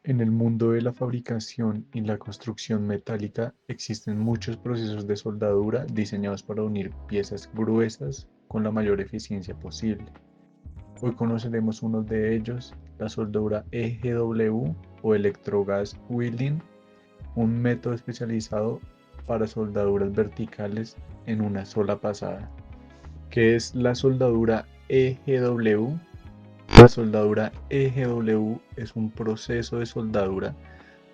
En el mundo de la fabricación y la construcción metálica existen muchos procesos de soldadura diseñados para unir piezas gruesas con la mayor eficiencia posible. Hoy conoceremos uno de ellos, la soldadura EGW o Electrogas Welding, un método especializado para soldaduras verticales en una sola pasada. ¿Qué es la soldadura EGW? La soldadura EGW es un proceso de soldadura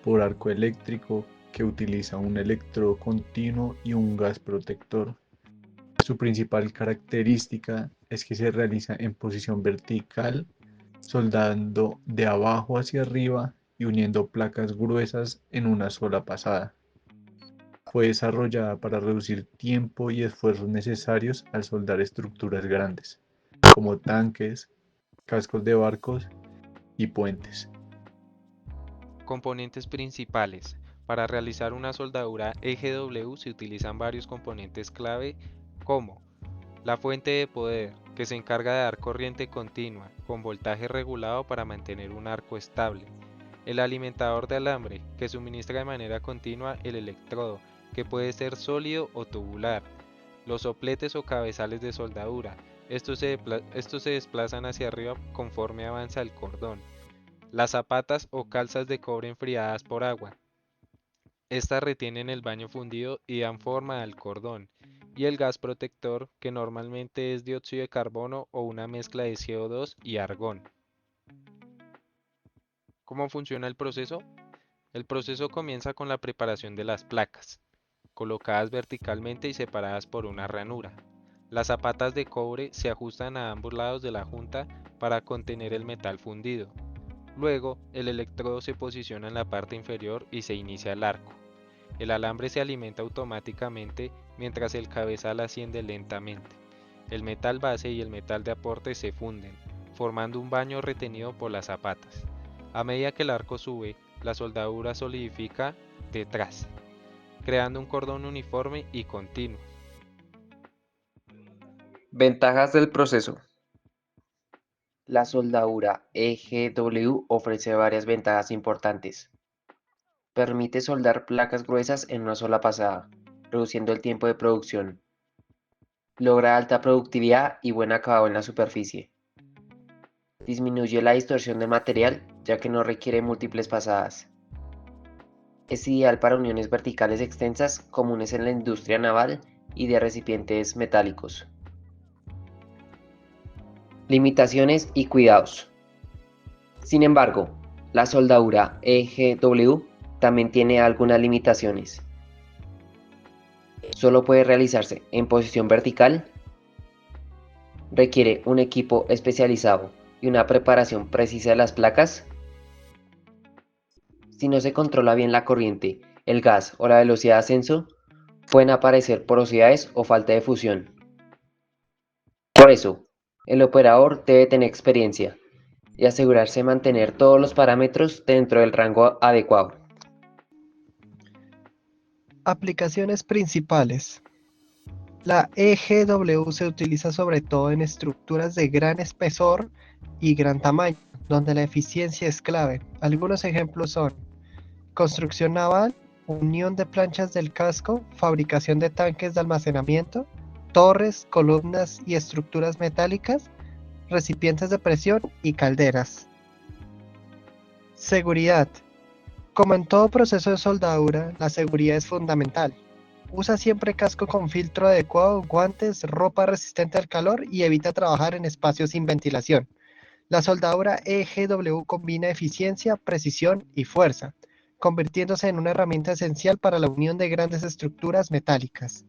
por arco eléctrico que utiliza un electrodo continuo y un gas protector. Su principal característica es que se realiza en posición vertical, soldando de abajo hacia arriba y uniendo placas gruesas en una sola pasada. Fue desarrollada para reducir tiempo y esfuerzos necesarios al soldar estructuras grandes, como tanques, cascos de barcos y puentes. Componentes principales. Para realizar una soldadura EGW se utilizan varios componentes clave como la fuente de poder, que se encarga de dar corriente continua, con voltaje regulado para mantener un arco estable. El alimentador de alambre, que suministra de manera continua el electrodo, que puede ser sólido o tubular. Los sopletes o cabezales de soldadura. Estos se desplazan hacia arriba conforme avanza el cordón. Las zapatas o calzas de cobre enfriadas por agua. Estas retienen el baño fundido y dan forma al cordón. Y el gas protector, que normalmente es dióxido de carbono o una mezcla de CO2 y argón. ¿Cómo funciona el proceso? El proceso comienza con la preparación de las placas, colocadas verticalmente y separadas por una ranura. Las zapatas de cobre se ajustan a ambos lados de la junta para contener el metal fundido. Luego, el electrodo se posiciona en la parte inferior y se inicia el arco. El alambre se alimenta automáticamente mientras el cabezal asciende lentamente. El metal base y el metal de aporte se funden, formando un baño retenido por las zapatas. A medida que el arco sube, la soldadura solidifica detrás, creando un cordón uniforme y continuo. Ventajas del proceso. La soldadura EGW ofrece varias ventajas importantes. Permite soldar placas gruesas en una sola pasada, reduciendo el tiempo de producción. Logra alta productividad y buen acabado en la superficie. Disminuye la distorsión del material, ya que no requiere múltiples pasadas. Es ideal para uniones verticales extensas comunes en la industria naval y de recipientes metálicos. Limitaciones y cuidados. Sin embargo, la soldadura EGW también tiene algunas limitaciones. Solo puede realizarse en posición vertical, requiere un equipo especializado y una preparación precisa de las placas. Si no se controla bien la corriente, el gas o la velocidad de ascenso, pueden aparecer porosidades o falta de fusión. Por eso, el operador debe tener experiencia y asegurarse de mantener todos los parámetros dentro del rango adecuado. Aplicaciones principales. La EGW se utiliza sobre todo en estructuras de gran espesor y gran tamaño, donde la eficiencia es clave. Algunos ejemplos son construcción naval, unión de planchas del casco, fabricación de tanques de almacenamiento, torres, columnas y estructuras metálicas, recipientes de presión y calderas. Seguridad. Como en todo proceso de soldadura, la seguridad es fundamental. Usa siempre casco con filtro adecuado, guantes, ropa resistente al calor y evita trabajar en espacios sin ventilación. La soldadura EGW combina eficiencia, precisión y fuerza, convirtiéndose en una herramienta esencial para la unión de grandes estructuras metálicas.